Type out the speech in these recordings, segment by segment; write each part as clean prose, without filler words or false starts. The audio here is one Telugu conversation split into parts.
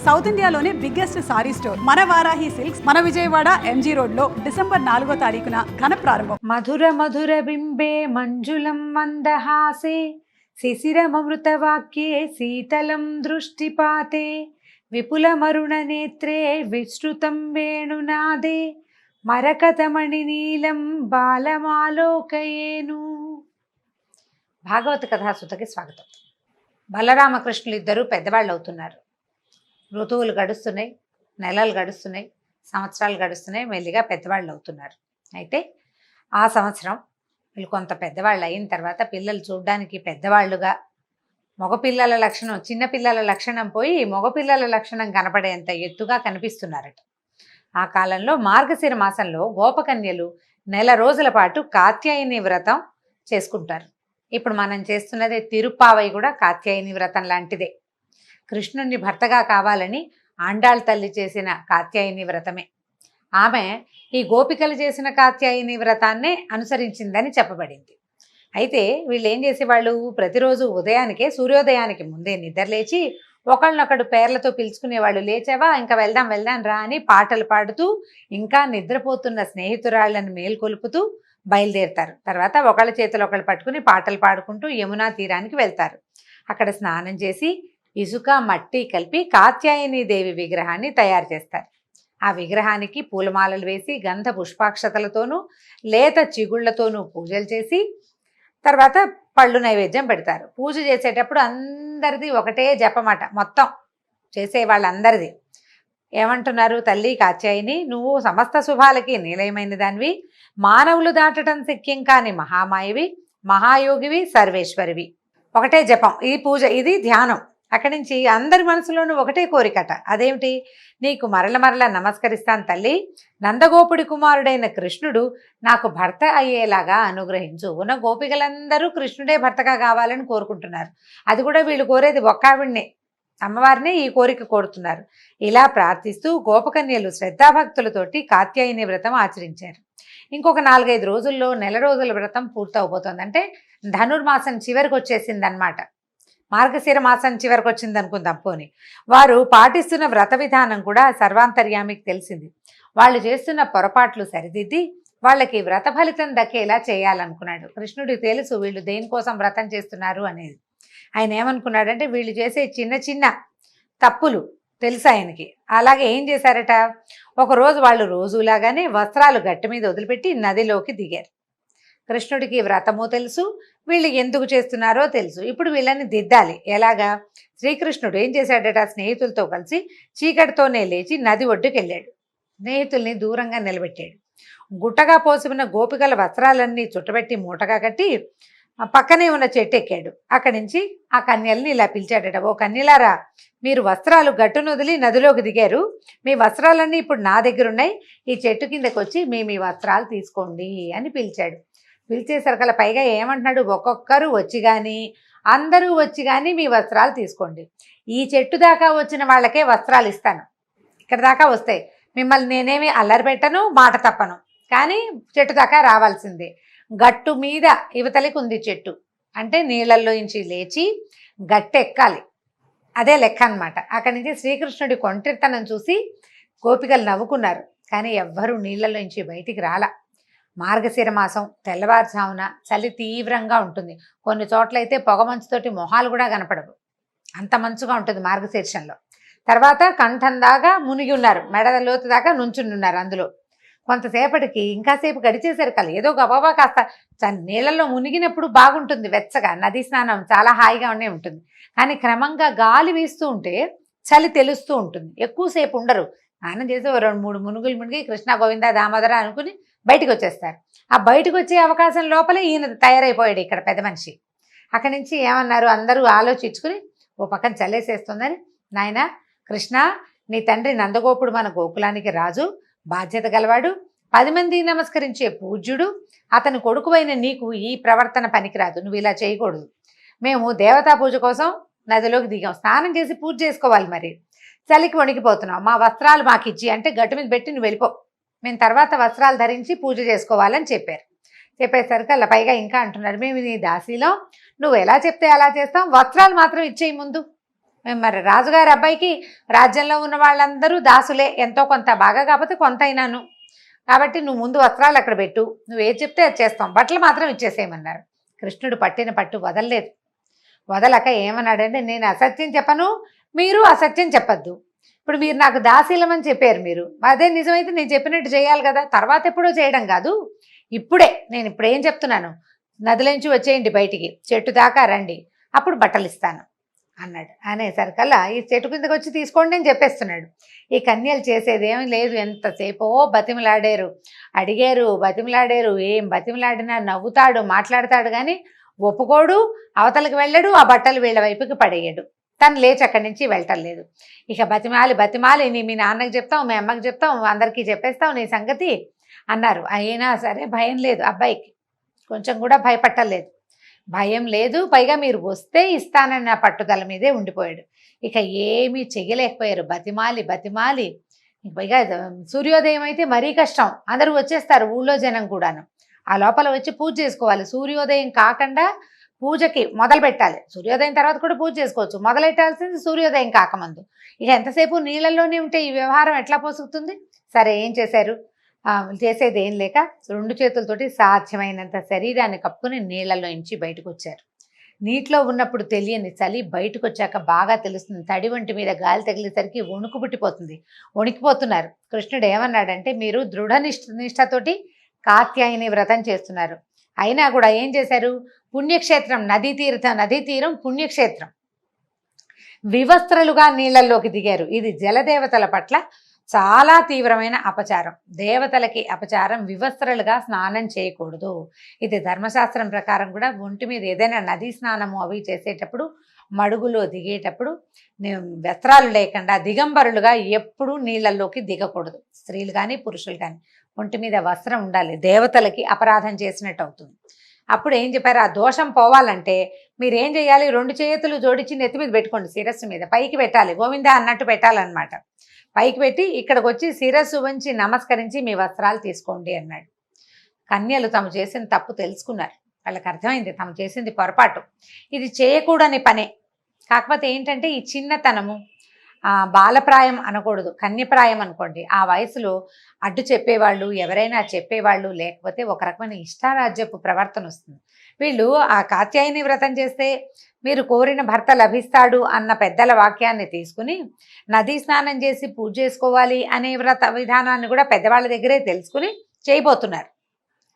సౌత్ ఇండియాలోనే బిగ్గెస్ట్ సారీ స్టోర్ మన వారాహి సిల్క్స్ మన విజయవాడ ఎంజీ రోడ్ లో డిసెంబర్ 4వ తారీఖున ఘన ప్రారంభం. మధుర మధుర బింబే మంజులం మందహాసే శిశిరమృత వాక్యే శీతలం దృష్టిపాతే విపుల మరుణ నేత్రే విస్తృతం వేణునాదే మరకతమణి నీలం బాలమాలోకయేను. భాగవత కథాసుతకి స్వాగతం. బలరామకృష్ణులు ఇద్దరూ పెద్దవాళ్ళు అవుతున్నారు. ఋతువులు గడుస్తున్నాయి, నెలలు గడుస్తున్నాయి, సంవత్సరాలు గడుస్తున్నాయి, మెల్లిగా పెద్దవాళ్ళు అవుతున్నారు. అయితే ఆ సంవత్సరం వీళ్ళు కొంత పెద్దవాళ్ళు అయిన తర్వాత పిల్లలు చూడ్డానికి పెద్దవాళ్ళుగా మగపిల్లల లక్షణం, చిన్నపిల్లల లక్షణం పోయి మగపిల్లల లక్షణం కనపడేంత ఎత్తుగా కనిపిస్తున్నారట. ఆ కాలంలో మార్గశిర మాసంలో గోపకన్యలు నెల రోజుల పాటు కాత్యాయని వ్రతం చేసుకుంటారు. ఇప్పుడు మనం చేస్తున్నదే తిరుప్పావై కూడా కాత్యాయని వ్రతం లాంటిదే. కృష్ణుని భర్తగా కావాలని ఆండాళ్ తల్లి చేసిన కాత్యాయని వ్రతమే. ఆమె ఈ గోపికలు చేసిన కాత్యాయని వ్రతాన్నే అనుసరించిందని చెప్పబడింది. అయితే వీళ్ళు ఏం చేసేవాళ్ళు, ప్రతిరోజు ఉదయానికే సూర్యోదయానికి ముందే నిద్రలేచి ఒకళ్ళనొకడు పేర్లతో పిలుచుకునేవాళ్ళు. లేచావా, ఇంకా వెళ్దాం వెళ్దాం రా అని పాటలు పాడుతూ ఇంకా నిద్రపోతున్న స్నేహితురాళ్ళని మేల్కొలుపుతూ బయలుదేరుతారు. తర్వాత ఒకళ్ళ చేతులు ఒకళ్ళు పట్టుకుని పాటలు పాడుకుంటూ యమునా తీరానికి వెళ్తారు. అక్కడ స్నానం చేసి ఇసుక మట్టి కలిపి కాత్యాయని దేవి విగ్రహాన్ని తయారు చేస్తారు. ఆ విగ్రహానికి పూలమాలలు వేసి గంధ పుష్పాక్షతలతోనూ లేత చిగుళ్లతోనూ పూజలు చేసి తర్వాత పళ్ళు నైవేద్యం పెడతారు. పూజ చేసేటప్పుడు అందరిది ఒకటే జపమాట, మొత్తం చేసే వాళ్ళందరిది. ఏమంటున్నారు, తల్లి కాత్యాయని, నువ్వు సమస్త శుభాలకి నిలయమైన దానివి, మానవులు దాటడం శక్యం కాని మహామాయవి, మహాయోగివి, సర్వేశ్వరివి. ఒకటే జపం, ఈ పూజ, ఇది ధ్యానం. అక్కడి నుంచి అందరి మనసులోనూ ఒకటే కోరికట. అదేమిటి, నీకు మరల మరల నమస్కరిస్తాను తల్లి, నందగోపుడి కుమారుడైన కృష్ణుడు నాకు భర్త అయ్యేలాగా అనుగ్రహించు. ఉన్న గోపికలందరూ కృష్ణుడే భర్తగా కావాలని కోరుకుంటున్నారు. అది కూడా వీళ్ళు కోరేది ఒక్కావిడ్నే, అమ్మవారినే ఈ కోరిక కోరుతున్నారు. ఇలా ప్రార్థిస్తూ గోపకన్యలు శ్రద్ధాభక్తులతోటి కాత్యాయని వ్రతం ఆచరించారు. ఇంకొక 4-5 రోజుల్లో నెల రోజుల వ్రతం పూర్తవబోతోంది. అంటే ధనుర్మాసం చివరికి వచ్చేసిందనమాట. మార్గశిర మాసం చివరికి వచ్చింది అనుకుందాం పోని. వారు పాటిస్తున్న వ్రత విధానం కూడా సర్వాంతర్యామికి తెలిసింది. వాళ్ళు చేస్తున్న పొరపాట్లు సరిదిద్ది వాళ్ళకి వ్రత ఫలితం దక్కేలా చేయాలనుకున్నాడు. కృష్ణుడికి తెలుసు వీళ్ళు దేనికోసం వ్రతం చేస్తున్నారు అనేది. ఆయన ఏమనుకున్నాడంటే, వీళ్ళు చేసే చిన్న చిన్న తప్పులు తెలుసు ఆయనకి. అలాగే ఏం చేశారట, ఒకరోజు వాళ్ళు రోజులాగానే వస్త్రాలు గట్టి మీద వదిలిపెట్టి నదిలోకి దిగారు. కృష్ణుడికి వ్రతము తెలుసు, వీళ్ళు ఎందుకు చేస్తున్నారో తెలుసు. ఇప్పుడు వీళ్ళని దిద్దాలి. ఎలాగా, శ్రీకృష్ణుడు ఏం చేశాడట, స్నేహితులతో కలిసి చీకటితోనే లేచి నది ఒడ్డుకు వెళ్ళాడు. స్నేహితుల్ని దూరంగా నిలబెట్టాడు. గుట్టగా పోసిన గోపికల వస్త్రాలన్నీ చుట్టబెట్టి మూటగా కట్టి పక్కనే ఉన్న చెట్టు ఎక్కాడు. అక్కడి నుంచి ఆ కన్యల్ని ఇలా పిలిచాడట, ఓ కన్యలారా, మీరు వస్త్రాలు గట్టును వదిలి నదిలోకి దిగారు, మీ వస్త్రాలన్నీ ఇప్పుడు నా దగ్గర ఉన్నాయి, ఈ చెట్టు కిందకి వచ్చి మీ వస్త్రాలు తీసుకోండి అని పిలిచాడు. పిలిచేసరికల పైగా ఏమంటున్నాడు, ఒక్కొక్కరు వచ్చి కానీ అందరూ వచ్చి కానీ మీ వస్త్రాలు తీసుకోండి, ఈ చెట్టు దాకా వచ్చిన వాళ్ళకే వస్త్రాలు ఇస్తాను, ఇక్కడ దాకా వస్తాయి, మిమ్మల్ని నేనేమి అల్లరి పెట్టను, మాట తప్పను, కానీ చెట్టు దాకా రావాల్సిందే. గట్టు మీద యువతలికి ఉంది చెట్టు అంటే నీళ్ళల్లో నుంచి లేచి గట్టెక్కాలి, అదే లెక్క అనమాట. అక్కడి నుంచి శ్రీకృష్ణుడి కొంటెతనం చూసి గోపికలు నవ్వుకున్నారు, కానీ ఎవ్వరూ నీళ్ళల్లో నుంచి బయటికి రాలా. మార్గశిర మాసం తెల్లవారుజామున చలి తీవ్రంగా ఉంటుంది. కొన్ని చోట్లయితే పొగమంచుతోటి మొహాలు కూడా కనపడవు, అంత మంచుగా ఉంటుంది మార్గశీర్షంలో. తర్వాత కంఠం దాకా మునిగి ఉన్నారు, మెడ లోతు దాకా నుంచుని ఉన్నారు. అందులో కొంతసేపటికి ఇంకాసేపు గడిచేసరి కల ఏదో గబాబా కాస్త నీళ్ళల్లో మునిగినప్పుడు బాగుంటుంది, వెచ్చగా నదీ స్నానం చాలా హాయిగా ఉంటుంది. కానీ క్రమంగా గాలి వీస్తూ ఉంటే చలి తెలుస్తూ ఉంటుంది. ఎక్కువసేపు ఉండరు, స్నానం చేసి 2-3 మునుగులు మునిగి కృష్ణ గోవింద దామోదర అనుకుని బయటకు వచ్చేస్తారు. ఆ బయటకు వచ్చే అవకాశం లోపలే ఈయన తయారైపోయాడు ఇక్కడ పెద్ద మనిషి. అక్కడి నుంచి ఏమన్నారు, అందరూ ఆలోచించుకుని ఓ పక్కన చల్లేసేస్తుందని, నాయన కృష్ణ, నీ తండ్రి నందగోపుడు మన గోకులానికి రాజు, బాధ్యత గలవాడు, 10 మంది నమస్కరించే పూజ్యుడు, అతని కొడుకువైన నీకు ఈ ప్రవర్తన పనికిరాదు, నువ్వు ఇలా చేయకూడదు. మేము దేవతా పూజ కోసం నదిలోకి దిగాం, స్నానం చేసి పూజ చేసుకోవాలి, మరి చలికి వణికిపోతున్నాం, మా వస్త్రాలు మాకు ఇచ్చి అంటే గట్టు మీద పెట్టి నువ్వు వెళ్ళిపో, మేము తర్వాత వస్త్రాలు ధరించి పూజ చేసుకోవాలని చెప్పారు. చెప్పేసరికి అలా పైగా ఇంకా అంటున్నారు, మేము నీ దాసీలో, నువ్వు ఎలా చెప్తే అలా చేస్తాం, వస్త్రాలు మాత్రం ఇచ్చేయి ముందు మరి రాజుగారి అబ్బాయికి రాజ్యంలో ఉన్న వాళ్ళందరూ దాసులే, ఎంతో కొంత, బాగా కాకపోతే కొంత అయినాను. కాబట్టి నువ్వు ముందు వస్త్రాలు అక్కడ పెట్టు, నువ్వు ఏది చెప్తే అది చేస్తాం, బట్టలు మాత్రం ఇచ్చేసేయమన్నారు. కృష్ణుడు పట్టిన పట్టు వదలలేదు. వదలక ఏమన్నాడంటే, నేను అసత్యం చెప్పను, మీరు అసత్యం చెప్పద్దు. ఇప్పుడు మీరు నాకు దాసీలమని చెప్పారు, మీరు అదే నిజమైతే నేను చెప్పినట్టు చేయాలి కదా. తర్వాత ఎప్పుడో చేయడం కాదు, ఇప్పుడే, నేను ఇప్పుడు ఏం చెప్తున్నాను, నదిలోంచి వచ్చేయండి బయటికి, చెట్టు దాకా రండి, అప్పుడు బట్టలు ఇస్తాను అన్నాడు. అనేసరికల్లా ఈ చెట్టు కిందకి వచ్చి తీసుకోండి అని చెప్పేస్తున్నాడు. ఈ కన్యలు చేసేది ఏమీ లేదు, ఎంతసేపో బతిమలాడారు, అడిగారు, బతిమలాడారు. ఏం బతిమలాడినా నవ్వుతాడు, మాట్లాడతాడు, కానీ ఒప్పుకోడు, అవతలకి వెళ్ళడు, ఆ బట్టలు వీళ్ళ వైపుకి పడేయడు. తను లేచి అక్కడి నుంచి వెళ్ళటం లేదు. ఇక బతిమాలి బతిమాలి, నీ మీ నాన్నకి చెప్తావు, మీ అమ్మకి చెప్తావు, అందరికీ చెప్పేస్తావు నీ సంగతి అన్నారు. అయినా సరే భయం లేదు అబ్బాయికి, కొంచెం కూడా భయపట్టలేదు, భయం లేదు. పైగా మీరు వస్తే ఇస్తానన్న పట్టుదల మీదే ఉండిపోయాడు. ఇక ఏమీ చెయ్యలేకపోయారు, బతిమాలి బతిమాలి. పైగా సూర్యోదయం అయితే మరీ కష్టం, అందరూ వచ్చేస్తారు, ఊళ్ళో జనం కూడాను. ఆ లోపల వచ్చి పూజ చేసుకోవాలి. సూర్యోదయం కాకుండా పూజకి మొదలు పెట్టాలి. సూర్యోదయం తర్వాత కూడా పూజ చేసుకోవచ్చు, మొదలెట్టాల్సింది సూర్యోదయం కాకముందు. ఇక ఎంతసేపు నీళ్ళల్లోనే ఉంటే ఈ వ్యవహారం ఎట్లా పోసుకుతుంది? సరే ఏం చేశారు, చేసేది ఏం లేక 2 చేతులతోటి సాధ్యమైనంత శరీరాన్ని కప్పుకుని నీళ్ళల్లో నుంచి బయటకు వచ్చారు. నీటిలో ఉన్నప్పుడు తెలియని చలి బయటకు వచ్చాక బాగా తెలుస్తుంది. తడి వంటి మీద గాలి తగిలేసరికి వణుకు పుట్టిపోతుంది, వణికిపోతున్నారు. కృష్ణుడు ఏమన్నాడంటే, మీరు దృఢ నిష్ఠతోటి కాత్యాయని వ్రతం చేస్తున్నారు, అయినా కూడా ఏం చేశారు, పుణ్యక్షేత్రం, నదీ తీరం పుణ్యక్షేత్రం, వివస్త్రలుగా నీళ్ళల్లోకి దిగారు. ఇది జలదేవతల పట్ల చాలా తీవ్రమైన అపచారం. దేవతలకి అపచారం, వివస్త్రలుగా స్నానం చేయకూడదు. ఇది ధర్మశాస్త్రం ప్రకారం కూడా ఒంటి మీద ఏదైనా నదీ స్నానము అవి చేసేటప్పుడు, మడుగులో దిగేటప్పుడు వస్త్రాలు లేకుండా దిగంబరులుగా ఎప్పుడూ నీళ్ళల్లోకి దిగకూడదు. స్త్రీలు కానీ పురుషులు కానీ ఒంటి మీద వస్త్రం ఉండాలి, దేవతలకి అపరాధం చేసినట్టు అవుతుంది. అప్పుడు ఏం చెప్పారు, ఆ దోషం పోవాలంటే మీరేం చేయాలి, 2 చేతులు జోడించి నెత్తి మీద పెట్టుకోండి, శిరస్సు మీద పైకి పెట్టాలి, గోవింద అన్నట్టు పెట్టాలన్నమాట. పైకి పెట్టి ఇక్కడికి వచ్చి శిరస్సు వంచి నమస్కరించి మీ వస్త్రాలు తీసుకోండి అన్నాడు. కన్యలు తాము చేసిన తప్పు తెలుసుకున్నారు, వాళ్ళకి అర్థమైంది తాము చేసింది పొరపాటు, ఇది చేయకూడని పనే. కాకపోతే ఏంటంటే ఈ చిన్నతనము, బాలప్రాయం అనకూడదు, కన్యప్రాయం అనుకోండి. ఆ వయసులో అడ్డు చెప్పేవాళ్ళు, ఎవరైనా చెప్పేవాళ్ళు లేకపోతే ఒక రకమైన ఇష్టారాజ్యపు ప్రవర్తన వస్తుంది. వీళ్ళు ఆ కాత్యాయని వ్రతం చేస్తే మీరు కోరిన భర్త లభిస్తాడు అన్న పెద్దల వాక్యాన్ని తీసుకుని నదీ స్నానం చేసి పూజ చేసుకోవాలి అనే వ్రత విధానాన్ని కూడా పెద్దవాళ్ళ దగ్గరే తెలుసుకుని చేయబోతున్నారు.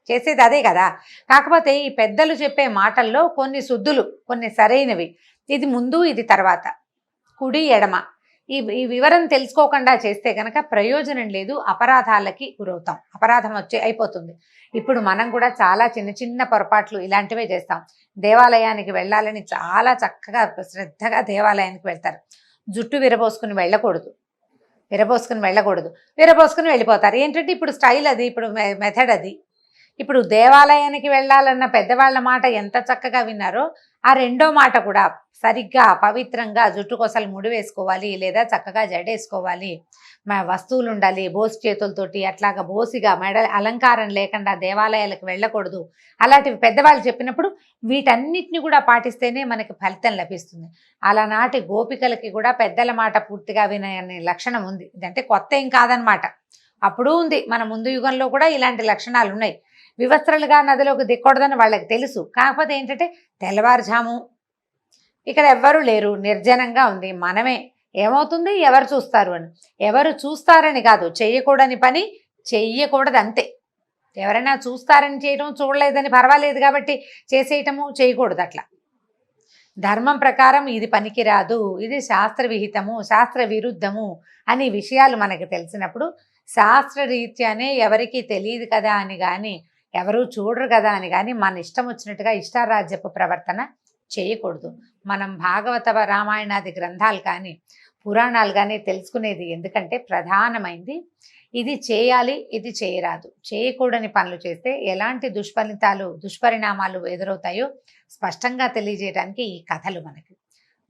చేసేది అదే కదా. కాకపోతే ఈ పెద్దలు చెప్పే మాటల్లో కొన్ని శుద్ధులు, కొన్ని సరైనవి, ఇది ముందు ఇది తర్వాత, కుడి ఎడమ, ఈ వివరం తెలుసుకోకుండా చేస్తే కనుక ప్రయోజనం లేదు, అపరాధాలకి గురవుతాం, అపరాధం అయిపోతుంది. ఇప్పుడు మనం కూడా చాలా చిన్న చిన్న పొరపాట్లు ఇలాంటివే చేస్తాం. దేవాలయానికి వెళ్ళాలని చాలా చక్కగా శ్రద్ధగా దేవాలయానికి వెళ్తారు, జుట్టు విరబోసుకుని వెళ్ళకూడదు, విరబోసుకుని వెళ్ళిపోతారు. ఏంటంటే ఇప్పుడు స్టైల్ అది, ఇప్పుడు మెథడ్ అది. ఇప్పుడు దేవాలయానికి వెళ్ళాలన్న పెద్దవాళ్ళ మాట ఎంత చక్కగా విన్నారో, ఆ రెండో మాట కూడా సరిగ్గా పవిత్రంగా జుట్టు కొసలు ముడి వేసుకోవాలి, లేదా చక్కగా జడేసుకోవాలి, వస్తువులు ఉండాలి, బోసి చేతులతోటి అట్లాగా బోసిగా మెడ అలంకారం లేకుండా దేవాలయాలకు వెళ్ళకూడదు. అలాంటివి పెద్దవాళ్ళు చెప్పినప్పుడు వీటన్నిటిని కూడా పాటిస్తేనే మనకి ఫలితం లభిస్తుంది. అలానాటి గోపికలకి కూడా పెద్దల మాట పూర్తిగా వినే లక్షణం ఉంది. ఇదంటే కొత్త ఏం కాదనమాట, అప్పుడు ఉంది, మన ముందు యుగంలో కూడా ఇలాంటి లక్షణాలు ఉన్నాయి. వివస్త్రలుగా నదిలోకి దిక్కకూడదని వాళ్ళకి తెలుసు. కాకపోతే ఏంటంటే తెల్లవారుజాము ఇక్కడ ఎవ్వరూ లేరు, నిర్జనంగా ఉంది, మనమే, ఏమవుతుంది, ఎవరు చూస్తారు అని. ఎవరు చూస్తారని కాదు, చెయ్యకూడని పని చెయ్యకూడదు అంతే. ఎవరైనా చూస్తారని చేయటం, చూడలేదని పర్వాలేదు కాబట్టి చేసేయటము చేయకూడదు. అట్లా ధర్మం ప్రకారం ఇది పనికిరాదు, ఇది శాస్త్ర విహితము, శాస్త్ర విరుద్ధము అని విషయాలు మనకు తెలిసినప్పుడు శాస్త్రరీత్యానే ఎవరికి తెలియదు కదా అని కానీ, ఎవరు చూడరు కదా అని కానీ మన ఇష్టం వచ్చినట్టుగా ఇష్టారాజ్యపు ప్రవర్తన చేయకూడదు. మనం భాగవత రామాయణాది గ్రంథాలు కానీ పురాణాలు కానీ తెలుసుకునేది ఎందుకంటే ప్రధానమైంది ఇది చేయాలి, ఇది చేయరాదు. చేయకూడని పనులు చేస్తే ఎలాంటి దుష్పరిణామాలు ఎదురవుతాయో స్పష్టంగా తెలియజేయడానికి ఈ కథలు మనకి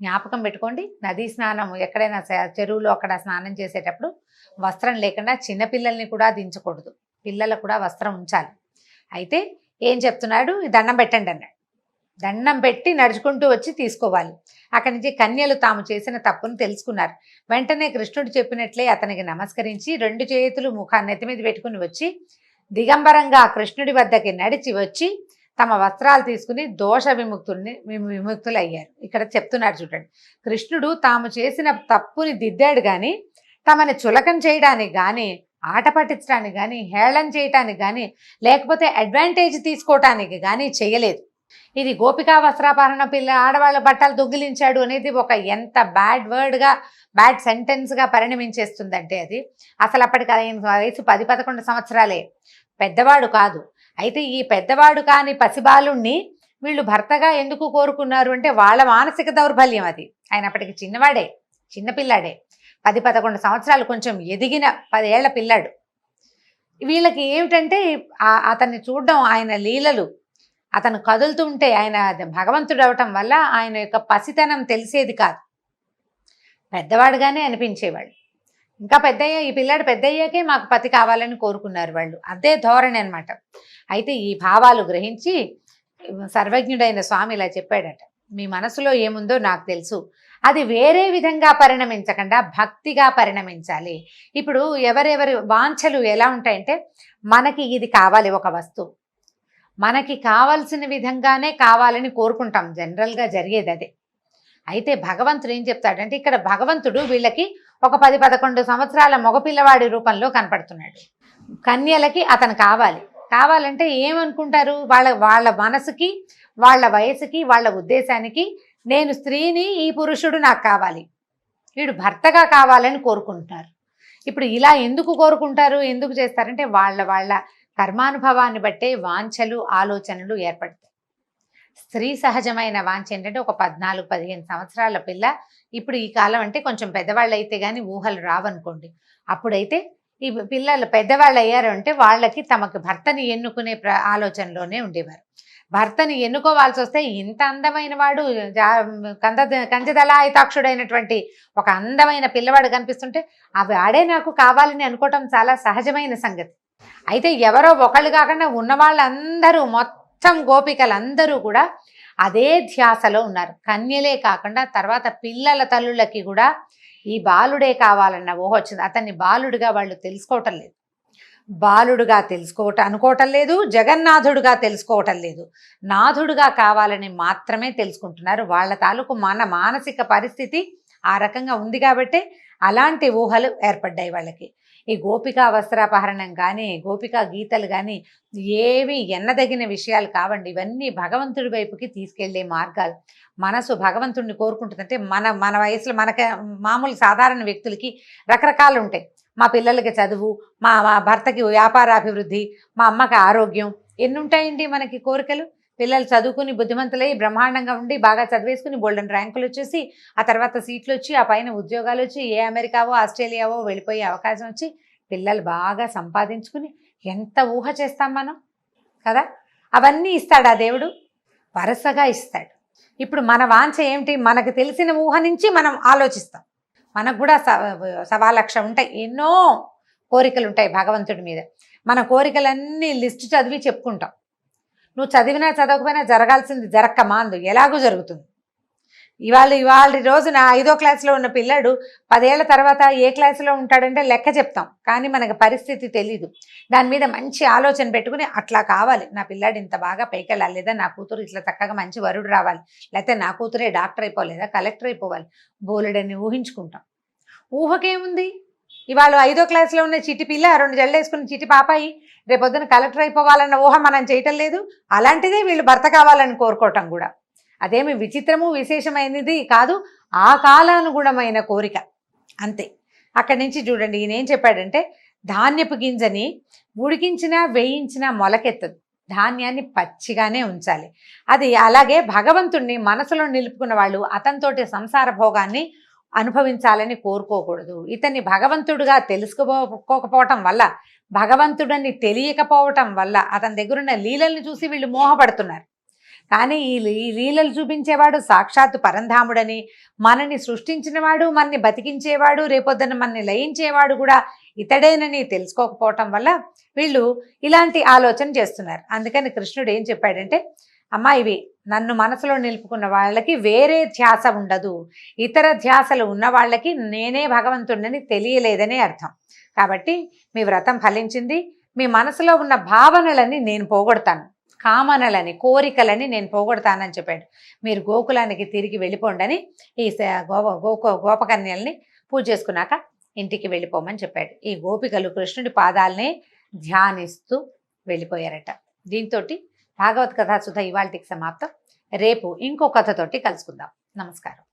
జ్ఞాపకం పెట్టుకోండి. నదీ స్నానం ఎక్కడైనా చెరువులో అక్కడ స్నానం చేసేటప్పుడు వస్త్రం లేకుండా చిన్నపిల్లల్ని కూడా దించకూడదు, పిల్లలకు కూడా వస్త్రం ఉంచాలి. అయితే ఏం చెప్తున్నాడు, దండం పెట్టండి అన్నాడు. దండం పెట్టి నడుచుకుంటూ వచ్చి తీసుకోవాలి. అక్కడి నుంచి కన్యలు తాము చేసిన తప్పును తెలుసుకున్నారు. వెంటనే కృష్ణుడు చెప్పినట్లే అతనికి నమస్కరించి 2 చేతులు నెత్తి మీద పెట్టుకుని వచ్చి దిగంబరంగా కృష్ణుడి వద్దకి నడిచి వచ్చి తమ వస్త్రాలు తీసుకుని దోష విముక్తులు అయ్యారు. ఇక్కడ చెప్తున్నారు చూడండి, కృష్ణుడు తాము చేసిన తప్పుని దిద్దాడు కానీ తమని చులకం చేయడానికి కానీ ఆట పట్టించడానికి కానీ హేళన చేయటానికి కానీ లేకపోతే అడ్వాంటేజ్ తీసుకోవటానికి కానీ చేయలేదు. ఇది గోపికా వస్త్రాపహరణ ఆడవాళ్ళ బట్టలు దొంగిలించాడు అనేది ఒక ఎంత బ్యాడ్ సెంటెన్స్గా పరిణమించేస్తుందంటే అది అసలు అప్పటికి ఆయన వయసు 10-11 సంవత్సరాలే, పెద్దవాడు కాదు. అయితే ఈ పెద్దవాడు కాని పసిబాలుణ్ణి వీళ్ళు భర్తగా ఎందుకు కోరుకున్నారు అంటే వాళ్ళ మానసిక దౌర్బల్యం అది. ఆయన అప్పటికి చిన్నపిల్లాడే, 10-11 సంవత్సరాలు, కొంచెం ఎదిగిన 10 ఏళ్ల పిల్లాడు. వీళ్ళకి ఏమిటంటే అతన్ని చూడడం, ఆయన లీలలు, అతను కదులుతుంటే ఆయన భగవంతుడు అవటం వల్ల ఆయన యొక్క పసితనం తెలిసేది కాదు, పెద్దవాడుగానే అనిపించేవాళ్ళు. ఇంకా ఈ పిల్లాడు పెద్దయ్యాకే మాకు పతి కావాలని కోరుకున్నారు వాళ్ళు, అదే ధోరణి అనమాట. అయితే ఈ భావాలు గ్రహించి సర్వజ్ఞుడైన స్వామి ఇలా చెప్పాడట, మీ మనసులో ఏముందో నాకు తెలుసు, అది వేరే విధంగా పరిణమించకుండా భక్తిగా పరిణమించాలి. ఇప్పుడు ఎవరెవరి వాంఛలు ఎలా ఉంటాయంటే, మనకి ఇది కావాలి, ఒక వస్తువు మనకి కావాల్సిన విధంగానే కావాలని కోరుకుంటాం, జనరల్గా జరిగేది అదే. అయితే భగవంతుడు ఏం చెప్తాడంటే, ఇక్కడ భగవంతుడు వీళ్ళకి ఒక 10-11 సంవత్సరాల మగపిల్లవాడి రూపంలో కనపడుతున్నాడు. కన్యలకి అతను కావాలంటే ఏమనుకుంటారు, వాళ్ళ మనసుకి, వాళ్ళ వయసుకి, వాళ్ళ ఉద్దేశానికి నేను స్త్రీని, ఈ పురుషుడు నాకు కావాలి, వీడు భర్తగా కావాలని కోరుకుంటున్నారు. ఇప్పుడు ఇలా ఎందుకు కోరుకుంటారు, ఎందుకు చేస్తారంటే వాళ్ళ కర్మానుభవాన్ని బట్టే వాంఛలు, ఆలోచనలు ఏర్పడతాయి. స్త్రీ సహజమైన వాంఛ ఏంటంటే ఒక 14-15 సంవత్సరాల పిల్ల, ఇప్పుడు ఈ కాలం అంటే కొంచెం పెద్దవాళ్ళు అయితే కానీ ఊహలు రావనుకోండి, అప్పుడైతే ఈ పిల్లలు పెద్దవాళ్ళు అయ్యారు అంటే వాళ్ళకి తమకు భర్తని ఎన్నుకునే ఆలోచనలోనే ఉండేవారు. భర్తని ఎన్నుకోవాల్సి వస్తే ఇంత అందమైన వాడు, కంజదళాయితాక్షుడైనటువంటి ఒక అందమైన పిల్లవాడు కనిపిస్తుంటే ఆడే నాకు కావాలని అనుకోవటం చాలా సహజమైన సంగతి. అయితే ఎవరో ఒకళ్ళు కాకుండా ఉన్న వాళ్ళందరూ, మొత్తం గోపికలందరూ కూడా అదే ధ్యాసలో ఉన్నారు. కన్యలే కాకుండా తర్వాత పిల్లల తల్లులకి కూడా ఈ బాలుడే కావాలన్న ఊహ వచ్చింది. అతన్ని బాలుడిగా వాళ్ళు తెలుసుకోవటం లేదు, అనుకోవటం లేదు, జగన్నాథుడుగా తెలుసుకోవటం లేదు, నాథుడుగా కావాలని మాత్రమే తెలుసుకుంటున్నారు. వాళ్ళ తాలూకు మానసిక పరిస్థితి ఆ రకంగా ఉంది కాబట్టే అలాంటి ఊహలు ఏర్పడ్డాయి వాళ్ళకి. ఈ గోపికా వస్త్రాపహరణం కానీ, గోపికా గీతలు కానీ ఏవి ఎన్నదగిన విషయాలు కావండి. ఇవన్నీ భగవంతుడి వైపుకి తీసుకెళ్లే మార్గాలు. మనసు భగవంతుడిని కోరుకుంటుందంటే మన వయసులో మామూలు సాధారణ వ్యక్తులకి రకరకాలు ఉంటాయి. మా పిల్లలకి చదువు, మా భర్తకి వ్యాపారాభివృద్ధి, మా అమ్మకి ఆరోగ్యం, ఎన్ని ఉంటాయండి మనకి కోరికలు. పిల్లలు చదువుకుని బుద్ధిమంతులై బ్రహ్మాండంగా ఉండి బాగా చదివేసుకుని బోల్డెన్ ర్యాంకులు వచ్చేసి, ఆ తర్వాత సీట్లు వచ్చి, ఆ పైన ఉద్యోగాలు వచ్చి, ఏ అమెరికావో ఆస్ట్రేలియావో వెళ్ళిపోయే అవకాశం వచ్చి, పిల్లలు బాగా సంపాదించుకుని ఎంత ఊహ చేస్తాం మనం కదా. అవన్నీ ఇస్తాడు ఆ దేవుడు, వరుసగా ఇస్తాడు. ఇప్పుడు మన వాంఛ ఏమిటి, మనకు తెలిసిన ఊహ నుంచి మనం ఆలోచిస్తాం. మనకు కూడా 1,00,000 ఉంటాయి, ఎన్నో కోరికలు ఉంటాయి భగవంతుడి మీద. మన కోరికలన్నీ లిస్టు చదివి చెప్పుకుంటాం. నువ్వు చదివినా చదవకపోయినా జరగాల్సింది జరక్క మాందు, ఎలాగూ జరుగుతుంది. ఇవాళ రోజున 5వ క్లాసులో ఉన్న పిల్లాడు 10 ఏళ్ల తర్వాత ఏ క్లాసులో ఉంటాడంటే లెక్క చెప్తాం, కానీ మనకు పరిస్థితి తెలీదు. దాని మీద మంచి ఆలోచన పెట్టుకుని అట్లా కావాలి, నా పిల్లాడు ఇంత బాగా పైకి వెళ్ళాలి, లేదా నా కూతురు ఇట్లా చక్కగా మంచి వరుడు రావాలి, లేకపోతే నా కూతురే డాక్టర్ అయిపోవాలి, లేదా కలెక్టర్ అయిపోవాలి, బోలెడని ఊహించుకుంటాం. ఊహకేముంది, ఇవాళ 5వ క్లాసులో ఉన్న చిట్టి పిల్ల, 2 జళ్ళు వేసుకున్న చిట్టి పాపాయి రేపొద్దున కలెక్టర్ అయిపోవాలన్న ఊహ మనం చేయటం లేదు. అలాంటిదే వీళ్ళు భర్త కావాలని కోరుకోవటం కూడా అదేమి విచిత్రము విశేషమైనది కాదు, ఆ కాలానుగుణమైన కోరిక అంతే. అక్కడి నుంచి చూడండి ఈయన ఏం చెప్పాడంటే, ధాన్యపు గింజని ఉడికించినా వేయించినా మొలకెత్తదు, ధాన్యాన్ని పచ్చిగానే ఉంచాలి. అది అలాగే భగవంతుణ్ణి మనసులో నిలుపుకున్న వాళ్ళు అతనితోటి సంసార భోగాన్ని అనుభవించాలని కోరుకోకూడదు. ఇతన్ని భగవంతుడుగా తెలుసుకోకపోవటం వల్ల, భగవంతుడని తెలియకపోవటం వల్ల అతని దగ్గరున్న లీలల్ని చూసి వీళ్ళు మోహపడుతున్నారు. కానీ ఈ లీలలు చూపించేవాడు సాక్షాత్తు పరంధాముడని, మనని సృష్టించినవాడు, మనని బతికించేవాడు, రేపొద్దున మనని లయించేవాడు కూడా ఇతడేనని తెలుసుకోకపోవటం వల్ల వీళ్ళు ఇలాంటి ఆలోచన చేస్తున్నారు. అందుకని కృష్ణుడు ఏం చెప్పాడంటే, అమ్మా ఇవి నన్ను మనసులో నిలుపుకున్న వాళ్ళకి వేరే ధ్యాస ఉండదు, ఇతర ధ్యాసలు ఉన్న వాళ్ళకి నేనే భగవంతుడిని తెలియలేదని అర్థం. కాబట్టి మీ వ్రతం ఫలించింది. మీ మనసులో ఉన్న భావనలని నేను పోగొడతాను, కామనలని కోరికలని నేను పోగొడతానని చెప్పాడు. మీరు గోకులానికి తిరిగి వెళ్ళిపోండి అని ఈ గోపకన్యల్ని పూజ చేసుకున్నాక ఇంటికి వెళ్ళిపోమని చెప్పాడు. ఈ గోపికలు కృష్ణుడి పాదాలని ధ్యానిస్తూ వెళ్ళిపోయారట. దీంతో భాగవత్ కథా సుధ ఇవాళకి సమాప్తం. రేపు ఇంకో కథతోటి కలుసుకుందాం. నమస్కారం.